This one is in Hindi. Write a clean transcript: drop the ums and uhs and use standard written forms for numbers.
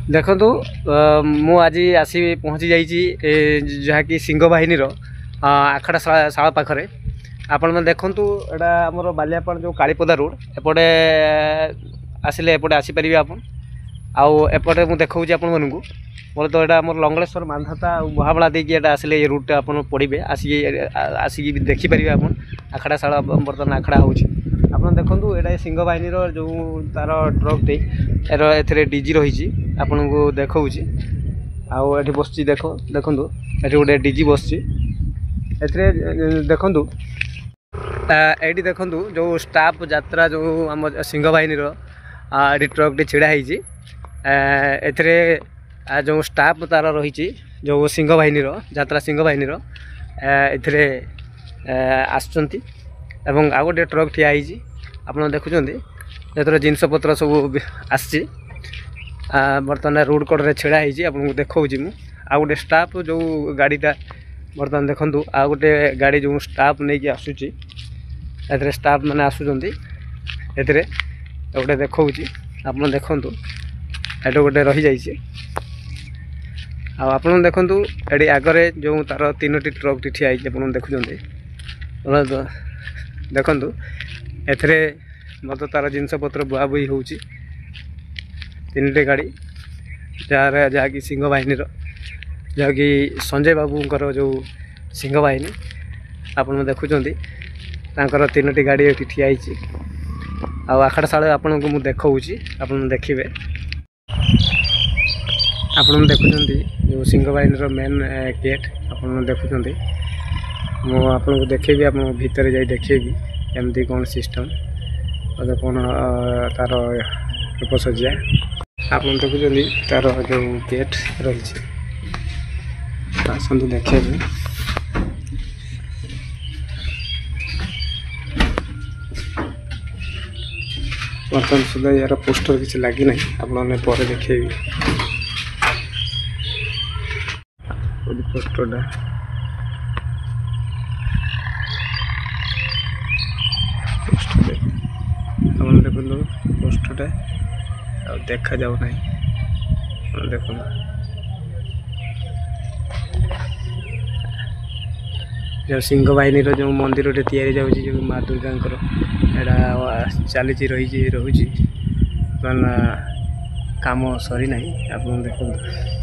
देखु मु आज आसी पहुँची जाइए जहाँकि सिंह बाहिनी आखड़ा शाला पाखे आपण मैंने देखु एटा आमर बालियापाड़ जो कालीपदा रोड एपटे आसिले एपटे आसीपारे आपन आउपटे मुझे देखा आपण मानू बोले तो यहाँ आम लंगलेश्वर मानधाता महाबला देखिए आसिले ये रूट आप पड़े आसिक देखिपारे आप आखड़ा शाला बर्तमान आखड़ा हो देखु ये सिंह बाहिनी जो तार ट्रकटे ए डीजी रही आपन को देखा आठ बस देखो देखु ये गोटे डीजी बस देखु ये देखु जो स्टाफ यात्रा जो आम सिंह बाहिनी ये ट्रकटे छिड़ा ए जो स्टाफ तार रही जो सिंह बाहिनी यात्रा सिंह बाहिनी आसुँच एवं आउ गोटे ट्रक ठिया आप देखुं जो जिनपतर सब आसी बर्तमान रोड कड़े छिड़ा आपको देखा आउ गोटे स्टाफ जो गाड़ीटा बर्तमान देखु आउ गोटे गाड़ी जो स्टाफ नहीं आसूची ए स्टाफ मैंने आसुँच गोटे देखा आप देखु ये गोटे रही जाइए आप देखु ये आगरे जो तार तीनोटी ट्रक टी ठिया आप देखुं देखु एथरे मत तार जिनपतर बुआबुई हो तीन गाड़ी जहाँकि सिंह बाहिनी जहाँकि संजय बाबूंकर जो सिंह बाहिनी आप देखुं तीनोटी गाड़ी ये ठिया आखड़ा शाला आपन को मुझे देखा आप देखिए आप देखुं जो सिंह बाहिनी मेन गेट आप देखुं मुझे देखेबी आप भीतर जा देखेबी एमती कौन सिस्टम कौन तार रूपसज्जा आप देखुं तार जो गेट रही आसतु देखा बर्तमान सुधा यार पोस्टर किसी लगी ना आपने पर देखेबी पोस्टरटा आप देखो पोस्टरटा देखा जाऊ ना देखो जो सिंह बाहिनी जो मंदिर तैयारी जाऊँगी जो माँ दुर्गा चली रही रोच काम सरी ना आप देखो